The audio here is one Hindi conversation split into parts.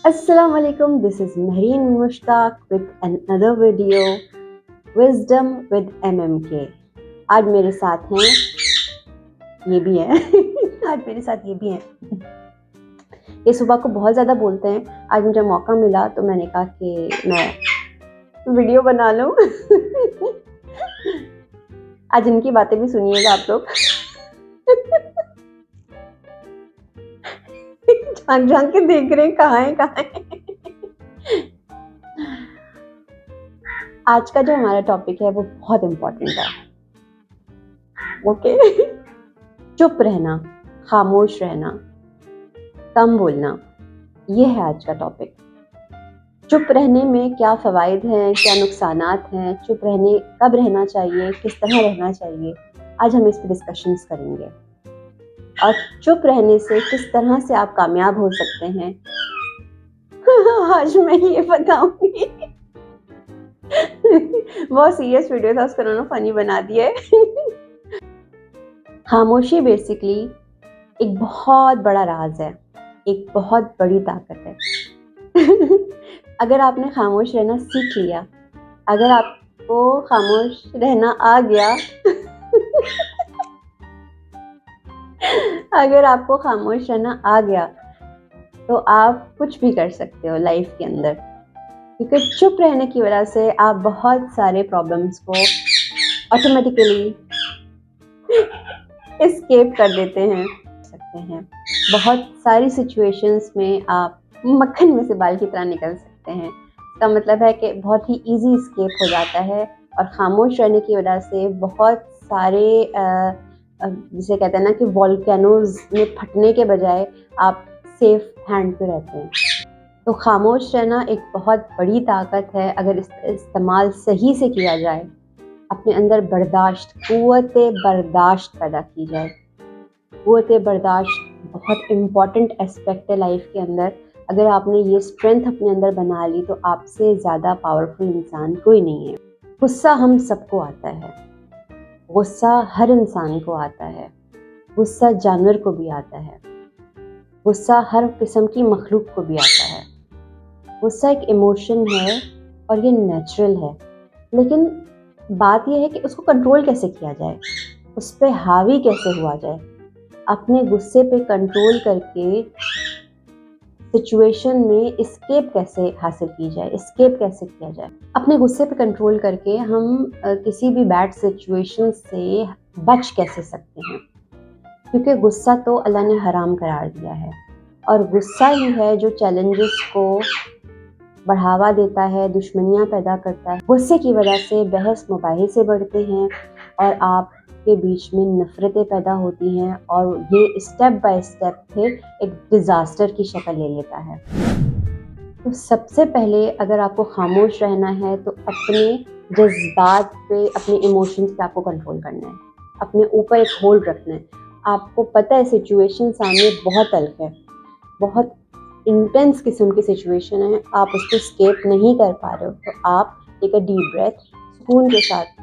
Assalamu alaikum. This is Mehreen Mushtaq with another video, Wisdom with MMK. आज मेरे साथ हैं, ये भी हैं आज मेरे साथ ये भी हैं। ये सुबह को बहुत ज़्यादा बोलते हैं। आज मुझे मौका मिला तो मैंने कहा कि मैं वीडियो बना लूँ आज इनकी बातें भी सुनिएगा आप लोग झांक के देख रहे हैं कहाँ है। आज का जो हमारा टॉपिक है वो बहुत इम्पोर्टेंट है। ओके चुप रहना, खामोश रहना, कम बोलना, ये है आज का टॉपिक। चुप रहने में क्या फ़वाइद हैं, क्या नुकसानात हैं, चुप रहने कब रहना चाहिए, किस तरह रहना चाहिए, आज हम इस पर डिस्कशंस करेंगे। और चुप रहने से किस तरह से आप कामयाब हो सकते हैं आज मैं ये बताऊंगी बहुत सीरियस वीडियो था, उसको उन्होंने फनी बना दिया है खामोशी बेसिकली एक बहुत बड़ा राज है, एक बहुत बड़ी ताकत है अगर आपने खामोश रहना सीख लिया, अगर आपको खामोश रहना आ गया अगर आपको खामोश रहना आ गया तो आप कुछ भी कर सकते हो लाइफ के अंदर, क्योंकि चुप रहने की वजह से आप बहुत सारे प्रॉब्लम्स को ऑटोमेटिकली एस्केप कर देते हैं। बहुत सारी सिचुएशंस में आप मक्खन में से बाल की तरह निकल सकते हैं। इसका मतलब है कि बहुत ही इजी एस्केप हो जाता है। और खामोश रहने की वजह से बहुत सारे जिसे कहते हैं ना कि वॉल्केनोज में फटने के बजाय आप सेफ हैंड पे रहते हैं। तो खामोश रहना एक बहुत बड़ी ताकत है अगर इस्तेमाल सही से किया जाए। अपने अंदर बर्दाश्त, क़ुव्वत बर्दाश्त पैदा की जाए। क़ुव्वत बर्दाश्त बहुत इम्पॉर्टेंट एस्पेक्ट है लाइफ के अंदर। अगर आपने ये स्ट्रेंथ अपने अंदर बना ली तो आपसे ज़्यादा पावरफुल इंसान कोई नहीं है। गुस्सा हम सबको आता है, गुस्सा हर इंसान को आता है, गुस्सा जानवर को भी आता है, गुस्सा हर किस्म की मखलूक को भी आता है। गुस्सा एक इमोशन है और ये नेचुरल है, लेकिन बात यह है कि उसको कंट्रोल कैसे किया जाए, उस पर हावी कैसे हुआ जाए। अपने गुस्से पे कंट्रोल करके सिचुएशन में एस्केप कैसे हासिल की जाए, एस्केप कैसे किया जाए। अपने गुस्से पे कंट्रोल करके हम किसी भी बैड सिचुएशन से बच कैसे सकते हैं, क्योंकि गुस्सा तो अल्लाह ने हराम करार दिया है और गुस्सा ही है जो चैलेंजेस को बढ़ावा देता है, दुश्मनियाँ पैदा करता है। गुस्से की वजह से बहस मुबाहिसे बढ़ते हैं और आपके बीच में नफ़रतें पैदा होती हैं और ये स्टेप बाय स्टेप एक डिज़ास्टर की शक्ल ले लेता है। तो सबसे पहले अगर आपको खामोश रहना है तो अपने जज्बात पे, अपने इमोशंस पे आपको कंट्रोल करना है, अपने ऊपर एक होल्ड रखना है। आपको पता है सिचुएशन सामने बहुत तल्ख है, बहुत इंटेंस किस्म की सिचुएशन है, आप उसको स्केप नहीं कर पा रहे हो, तो आप टेक अ डीप ब्रेथ, सुकून के साथ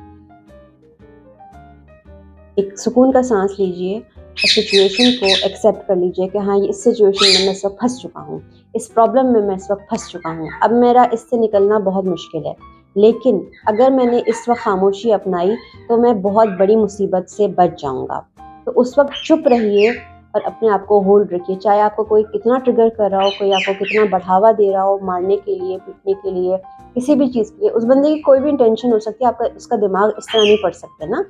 एक सुकून का सांस लीजिए और सिचुएशन को एक्सेप्ट कर लीजिए कि हाँ, इस सिचुएशन में मैं इस वक्त फंस चुका हूँ, इस प्रॉब्लम में मैं इस वक्त फंस चुका हूँ, अब मेरा इससे निकलना बहुत मुश्किल है। लेकिन अगर मैंने इस वक्त खामोशी अपनाई तो मैं बहुत बड़ी मुसीबत से बच जाऊँगा। तो उस वक्त चुप रहिए और अपने आप को होल्ड रखिए। चाहे आपको कोई कितना ट्रिगर कर रहा हो, कोई आपको कितना बढ़ावा दे रहा हो मारने के लिए, पीटने के लिए, किसी भी चीज़ के लिए, उस बंदे की कोई भी इंटेंशन हो सकती है, आपका उसका दिमाग इस तरह नहीं पढ़ सकते ना।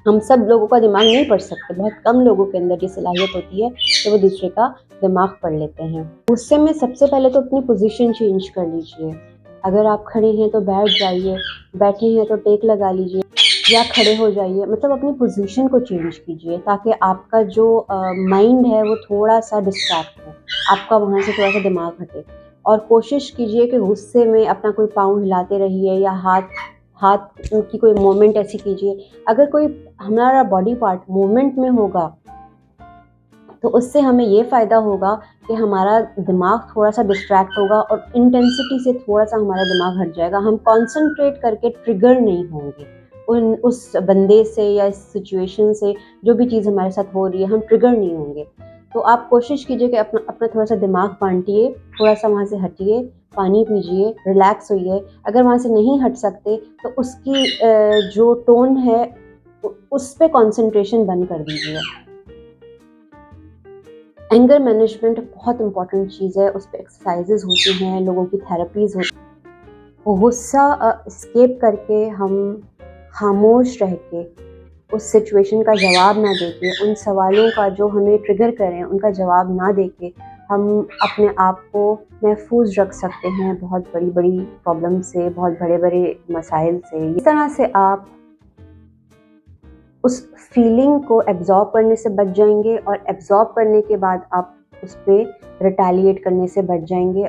हम सब लोगों का दिमाग नहीं पढ़ सकते, बहुत कम लोगों के अंदर ये सलाहियत होती है कि वो दूसरे का दिमाग पढ़ लेते हैं। गुस्से में सबसे पहले तो अपनी पोजीशन चेंज कर लीजिए। अगर आप खड़े हैं तो बैठ जाइए, बैठे हैं तो टेक लगा लीजिए या खड़े हो जाइए। मतलब अपनी पोजीशन को चेंज कीजिए ताकि आपका जो माइंड है वो थोड़ा सा डिस्ट्रैक्ट हो, आपका वहाँ से थोड़ा सा दिमाग हटे। और कोशिश कीजिए कि गुस्से में अपना कोई पाँव हिलाते रहिए या हाथ की कोई मूवमेंट ऐसी कीजिए। अगर कोई हमारा बॉडी पार्ट मूवमेंट में होगा तो उससे हमें ये फ़ायदा होगा कि हमारा दिमाग थोड़ा सा डिस्ट्रैक्ट होगा और इंटेंसिटी से थोड़ा सा हमारा दिमाग हट जाएगा। हम कंसंट्रेट करके ट्रिगर नहीं होंगे उस बंदे से या इस सिचुएशन से, जो भी चीज़ हमारे साथ हो रही है हम ट्रिगर नहीं होंगे। तो आप कोशिश कीजिए कि अपना अपना थोड़ा सा दिमाग बांटिए, थोड़ा सा वहाँ से हटिए, पानी पीजिए, रिलैक्स होइए। अगर वहाँ से नहीं हट सकते तो उसकी जो टोन है उस पे कंसंट्रेशन बंद कर दीजिए। एंगर मैनेजमेंट बहुत इंपॉर्टेंट चीज़ है, उस पे एक्सरसाइजेज होती हैं, लोगों की थेरेपीज़ होती हैं। वो गुस्सा एस्केप करके हम खामोश रह के उस सिचुएशन का जवाब ना देके, उन सवालों का जो हमें ट्रिगर करें उनका जवाब ना देके हम अपने आप को महफूज रख सकते हैं बहुत बड़ी बड़ी प्रॉब्लम से, बहुत बड़े बड़े मसाइल से। इस तरह से आप उस फीलिंग को एब्जॉर्ब करने से बच जाएंगे और एब्जॉर्ब करने के बाद आप उस पर रिटेलिएट करने से बच जाएंगे।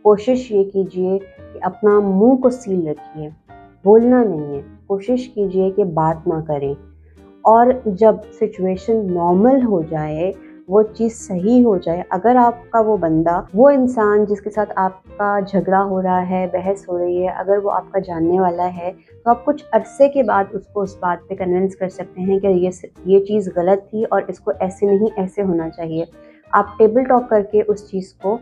कोशिश ये कीजिए कि अपना मुंह को सील रखिए, बोलना नहीं है। कोशिश कीजिए कि बात ना करें, और जब सिचुएशन नॉर्मल हो जाए, वो चीज़ सही हो जाए, अगर आपका वो बंदा, वो इंसान जिसके साथ आपका झगड़ा हो रहा है, बहस हो रही है, अगर वो आपका जानने वाला है, तो आप कुछ अरसे के बाद उसको उस बात पे कन्विंस कर सकते हैं कि ये चीज़ गलत थी और इसको ऐसे नहीं ऐसे होना चाहिए। आप टेबल टॉक करके उस चीज़ को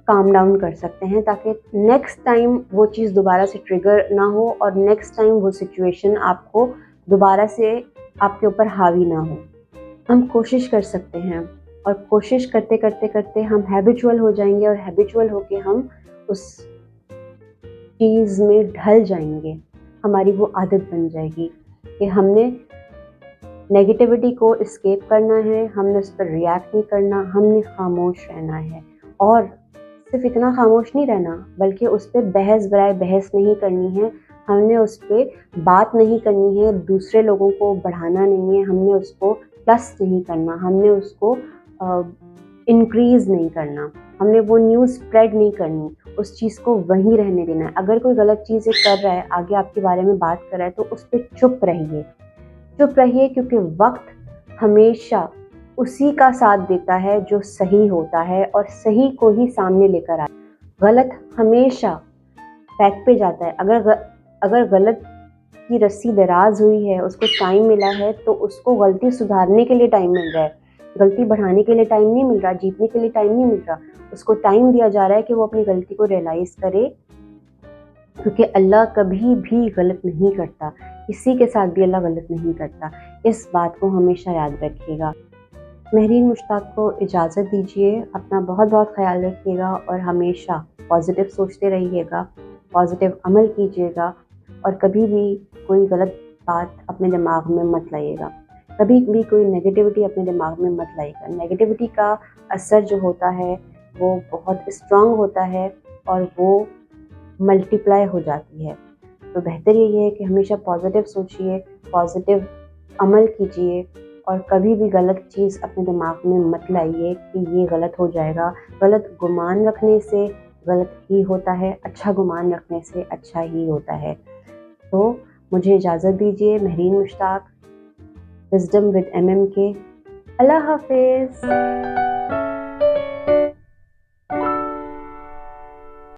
काम डाउन कर सकते हैं ताकि नेक्स्ट टाइम वो चीज़ दोबारा से ट्रिगर ना हो और नेक्स्ट टाइम वो सिचुएशन आपको दोबारा से आपके ऊपर हावी ना हो। हम कोशिश कर सकते हैं और कोशिश करते करते करते हम हैबिचुअल हो जाएंगे और हैबिचुअल होके हम उस चीज़ में ढल जाएंगे। हमारी वो आदत बन जाएगी कि हमने नेगेटिविटी को एस्केप करना है, हमने उस पर रिएक्ट नहीं करना, हमने खामोश रहना है। और सिर्फ इतना खामोश नहीं रहना, बल्कि उस पर बहस बराए बहस नहीं करनी है, हमने उस पर बात नहीं करनी है, दूसरे लोगों को बढ़ाना नहीं है, हमने उसको प्लस नहीं करना, हमने उसको इंक्रीज़ नहीं करना, हमने वो न्यूज़ स्प्रेड नहीं करनी, उस चीज़ को वहीं रहने देना है। अगर कोई गलत चीज़ कर रहा है, आगे आपके बारे में बात कर रहा है, तो उस पर चुप रहिए, चुप रहिए, क्योंकि वक्त हमेशा उसी का साथ देता है जो सही होता है और सही को ही सामने लेकर आता है। गलत हमेशा बैक पे जाता है। अगर गलत की रस्सी दराज हुई है, उसको टाइम मिला है, तो उसको गलती सुधारने के लिए टाइम मिल रहा है, गलती बढ़ाने के लिए टाइम नहीं मिल रहा, जीतने के लिए टाइम नहीं मिल रहा। उसको टाइम दिया जा रहा है कि वो अपनी गलती को रियलाइज़ करे, क्योंकि अल्लाह कभी भी गलत नहीं करता, किसी के साथ भी अल्लाह गलत नहीं करता। इस बात को हमेशा याद रखिएगा। महरीन मुश्ताक को इजाज़त दीजिए, अपना बहुत बहुत ख्याल रखिएगा और हमेशा पॉजिटिव सोचते रहिएगा, पॉजिटिव अमल कीजिएगा और कभी भी कोई गलत बात अपने दिमाग में मत लाइएगा, कभी भी कोई नेगेटिविटी अपने दिमाग में मत लाइएगा। नेगेटिविटी का असर जो होता है वो बहुत स्ट्रॉन्ग होता है और वो मल्टीप्लाई हो जाती है। तो बेहतर यही है कि हमेशा पॉजिटिव सोचिए, पॉजिटिव अमल कीजिए और कभी भी गलत चीज़ अपने दिमाग में मत लाइए कि ये गलत हो जाएगा। गलत गुमान रखने से गलत ही होता है, अच्छा गुमान रखने से अच्छा ही होता है। तो मुझे इजाज़त दीजिए। Mehreen Mushtaq, wisdom with MM के। अल्लाह हाफ़िज़।